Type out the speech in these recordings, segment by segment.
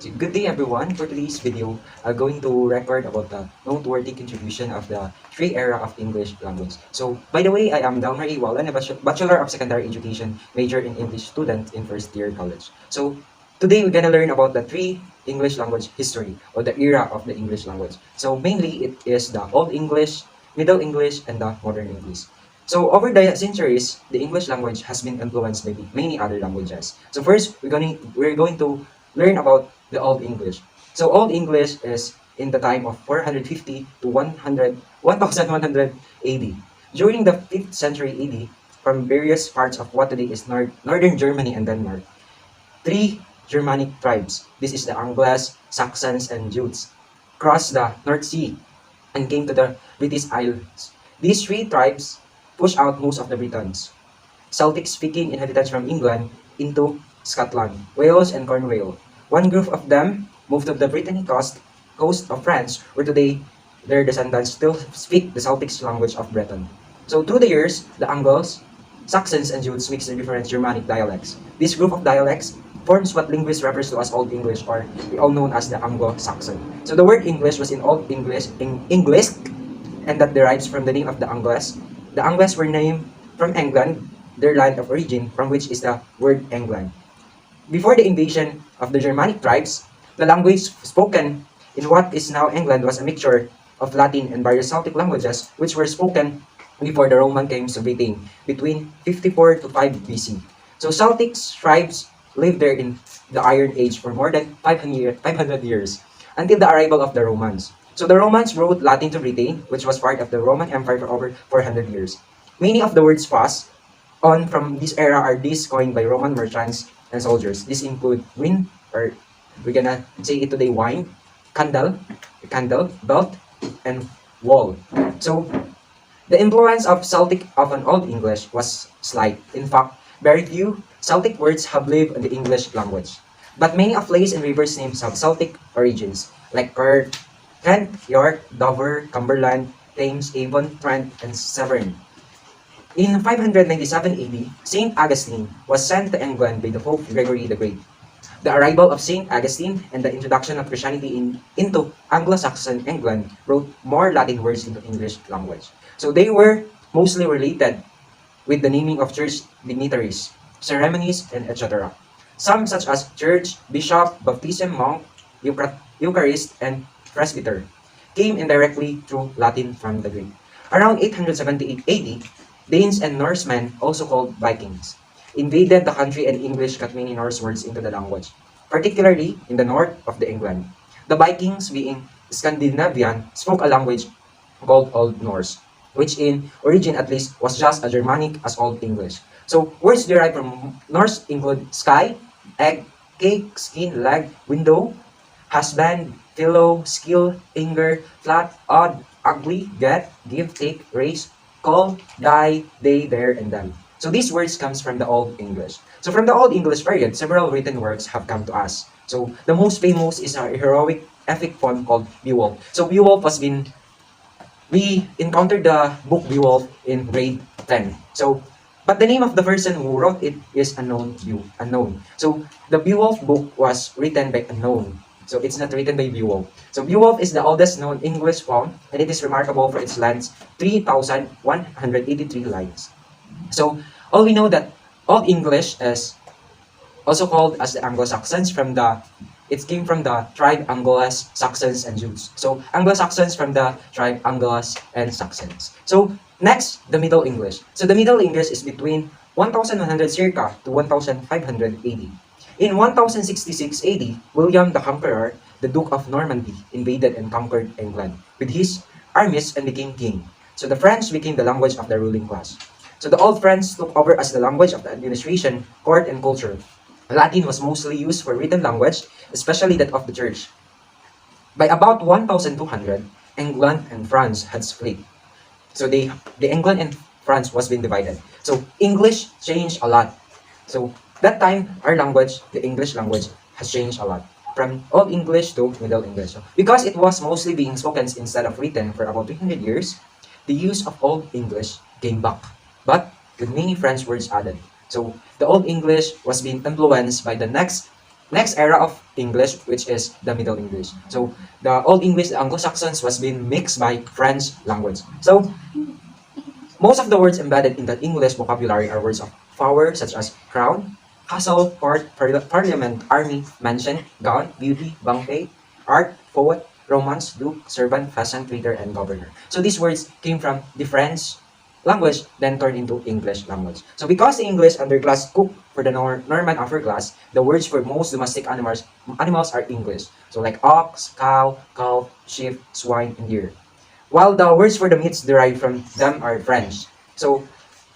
So, good day everyone. For today's video, I'm going to record about the noteworthy contribution of the three era of English language. So, by the way, I am Delmer A. Wallen, a Bachelor of Secondary Education, major in English student in first year college. So, today we're gonna learn about the three English language history or the era of the English language. So, mainly it is the Old English, Middle English, and the Modern English. So over the centuries, the English language has been influenced by many other languages. So first, we're going to learn about the Old English. So Old English is in the time of 450 to 1100 AD. During the 5th century AD, from various parts of what today is northern Germany and Denmark, three Germanic tribes, this is the Angles, Saxons, and Jutes, crossed the North Sea and came to the British Isles. These three tribes pushed out most of the Britons, Celtic-speaking inhabitants from England, into Scotland, Wales, and Cornwall. One group of them moved to the Brittany coast of France, where today their descendants still speak the Celtic language of Breton. So through the years, the Angles, Saxons, and Jutes mixed the different Germanic dialects. This group of dialects forms what linguists refers to as Old English, or we all known as the Anglo-Saxon. So the word English was in Old English, and that derives from the name of the Angles. The Angles were named from England, their land of origin, from which is the word England. Before the invasion of the Germanic tribes, the language spoken in what is now England was a mixture of Latin and various Celtic languages, which were spoken before the Roman came to Britain between 54 to 5 BC. So Celtic tribes lived there in the Iron Age for more than 500 years, until the arrival of the Romans. So the Romans wrote Latin to Britain, which was part of the Roman Empire for over 400 years. Many of the words passed on from this era are these coined by Roman merchants and soldiers. These include wine, or we're gonna say it today, wine, candle, belt, and wall. So the influence of Celtic of an Old English was slight. In fact, very few Celtic words have lived in the English language. But many of place and rivers names have Celtic origins, like Kent, York, Dover, Cumberland, Thames, Avon, Trent, and Severn. In 597 AD, Saint Augustine was sent to England by the Pope Gregory the Great. The arrival of Saint Augustine and the introduction of Christianity into Anglo-Saxon England wrote more Latin words into English language. So they were mostly related with the naming of church dignitaries, ceremonies, and etc. Some such as church, bishop, baptism, monk, Eucharist, and presbyter came indirectly through Latin from the Greek. Around 878 AD, Danes and Norsemen, also called Vikings, invaded the country, and English got many Norse words into the language, particularly in the north of the England. The Vikings, being Scandinavian, spoke a language called Old Norse, which in origin at least was just as Germanic as Old English. So words derived from Norse include sky, egg, cake, skin, leg, window, husband, pillow, skill, anger, flat, odd, ugly, get, give, take, raise, call, die, they, there, and them. So these words comes from the Old English. So from the Old English period, several written works have come to us. So the most famous is a heroic epic poem called Beowulf. So Beowulf we encountered the book Beowulf in grade 10. So but the name of the person who wrote it is unknown. So the Beowulf book was written by unknown. So it's not written by Beowulf. So Beowulf is the oldest known English poem, and it is remarkable for its length, 3,183 lines. So all we know that Old English is also called as the Anglo-Saxons it came from the tribe Angles, Saxons, and Jutes. So Anglo-Saxons from the tribe Angles and Saxons. So next, the Middle English. So the Middle English is between 1100 circa to 1500 AD. In 1066 AD, William the Conqueror, the Duke of Normandy, invaded and conquered England with his armies and became king. So the French became the language of the ruling class. So the Old French took over as the language of the administration, court, and culture. Latin was mostly used for written language, especially that of the church. By about 1200, England and France had split. So the England and France was being divided. So English changed a lot. So that time, our language, the English language, has changed a lot from Old English to Middle English. So, because it was mostly being spoken instead of written for about 300 years, the use of Old English came back, but with many French words added. So the Old English was being influenced by the next next era of English, which is the Middle English. So the Old English, the Anglo-Saxons, was being mixed by French language. So most of the words embedded in the English vocabulary are words of power, such as crown, castle, court, parliament, army, mansion, gown, beauty, banquet, art, poet, romance, duke, servant, peasant, trader, and governor. So these words came from the French language, then turned into English language. So because the English underclass cook for the Norman upper class, the words for most domestic animals are English. So like ox, cow, calf, sheep, swine, and deer. While the words for the meats derived from them are French. So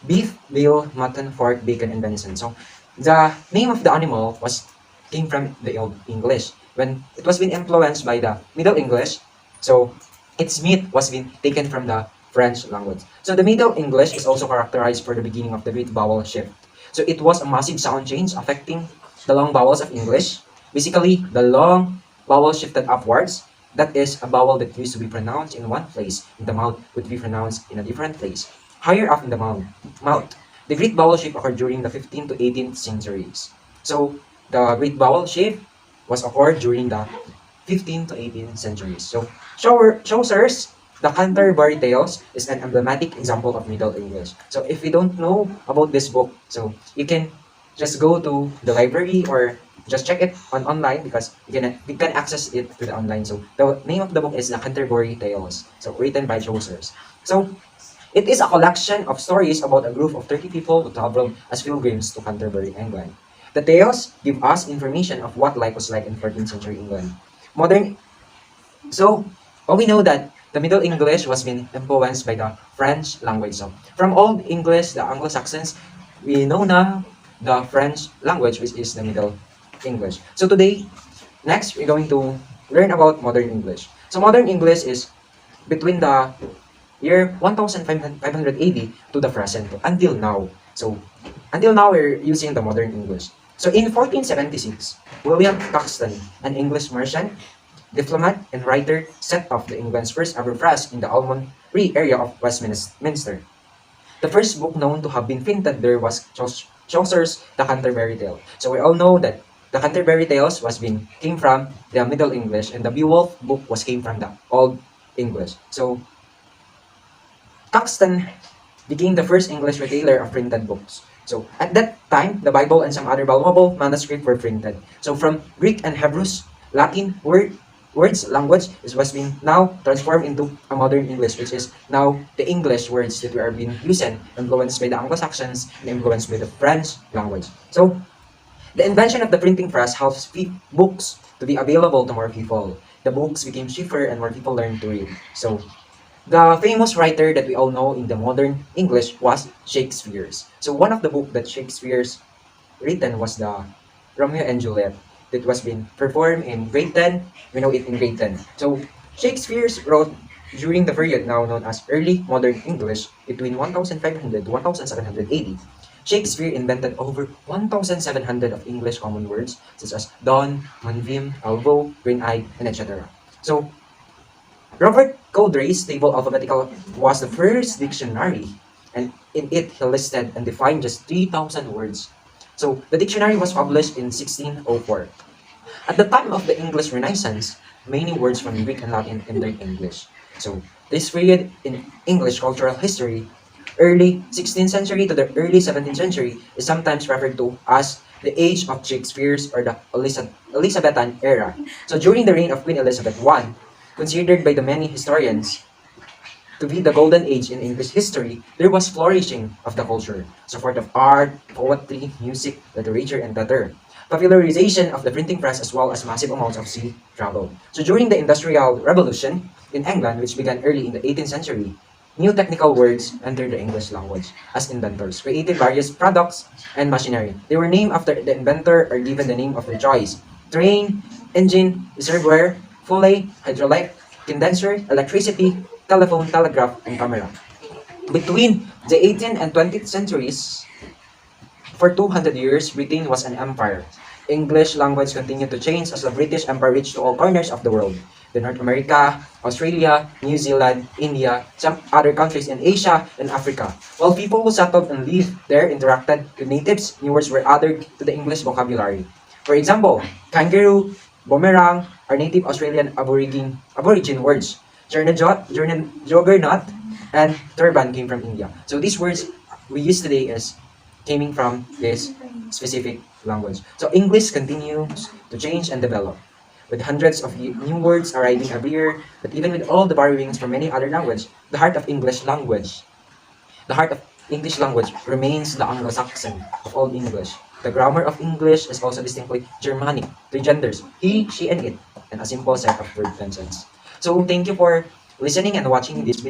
beef, veal, mutton, pork, bacon, and venison. So the name of the animal came from the Old English. When it was being influenced by the Middle English, so its meat was being taken from the French language. So the Middle English is also characterized for the beginning of the Great Vowel Shift. So it was a massive sound change affecting the long vowels of English. Basically, the long vowel shifted upwards. That is, a vowel that used to be pronounced in one place in the mouth would be pronounced in a different place, higher up in the mouth. The Great Vowel Shift occurred during the 15th to 18th centuries. So the Great Vowel Shift was occurred during the 15th to 18th centuries. So Chaucer's The Canterbury Tales is an emblematic example of Middle English. So if you don't know about this book, so you can just go to the library or just check it online because you can access it to the online. So the name of the book is The Canterbury Tales, so written by Chaucer's. So it is a collection of stories about a group of 30 people who traveled as pilgrims to Canterbury, England. The tales give us information of what life was like in 14th century England. Modern so we know that the Middle English was being influenced by the French language. So from Old English, the Anglo-Saxons, we know now the French language, which is the Middle English. So today, next, we're going to learn about Modern English. So Modern English is between the year 1500 AD to the present, until now. So until now, we're using the Modern English. So in 1476, William Caxton, an English merchant, diplomat, and writer, set off the England's first ever press in the Almonry area of Westminster. The first book known to have been printed there was Chaucer's The Canterbury Tale. So we all know that the Canterbury Tales came from the Middle English, and the Beowulf book came from the Old English. So Caxton became the first English retailer of printed books. So at that time, the Bible and some other valuable manuscripts were printed. So from Greek and Hebrew, Latin language was being now transformed into a modern English, which is now the English words that we are being using, influenced by the Anglo-Saxons and influenced by the French language. So the invention of the printing press helps books to be available to more people. The books became cheaper and more people learned to read. So the famous writer that we all know in the modern English was Shakespeare. So one of the books that Shakespeare's written was the Romeo and Juliet, that was being performed in grade 10. We know it in grade 10. So Shakespeare wrote during the period now known as early modern English between 1500 to 1700 AD. Shakespeare invented over 1,700 of English common words such as dawn, moonbeam, elbow, green-eyed, and etc. So Robert Codray's table alphabetical was the first dictionary, and in it he listed and defined just 3,000 words. So the dictionary was published in 1604. At the time of the English Renaissance, many words from Greek and Latin entered English. So this period in English cultural history, early 16th century to the early 17th century, is sometimes referred to as the age of Shakespeare's or the Elizabethan era. So during the reign of Queen Elizabeth I, considered by the many historians to be the golden age in English history, there was flourishing of the culture, support of art, poetry, music, literature, and theater, popularization of the printing press, as well as massive amounts of sea travel. So during the Industrial Revolution in England, which began early in the 18th century, new technical words entered the English language as inventors, created various products and machinery. They were named after the inventor or given the name of their choice: train, engine, reservoir, fully, hydraulic, condenser, electricity, telephone, telegraph, and camera. Between the 18th and 20th centuries, for 200 years, Britain was an empire. English language continued to change as the British Empire reached to all corners of the world. The North America, Australia, New Zealand, India, some other countries in Asia and Africa. While people who settled and lived there interacted with natives, new words were added to the English vocabulary. For example, kangaroo, boomerang are native Australian aborigine words. Juggernaut, and turban came from India. So these words we use today is coming from this specific language. So English continues to change and develop, with hundreds of new words arriving every year. But even with all the borrowings from many other languages, the heart of English language remains the Anglo-Saxon of Old English. The grammar of English is also distinctly Germanic, three genders, he, she, and it, and a simple set of verb tenses. So thank you for listening and watching this video.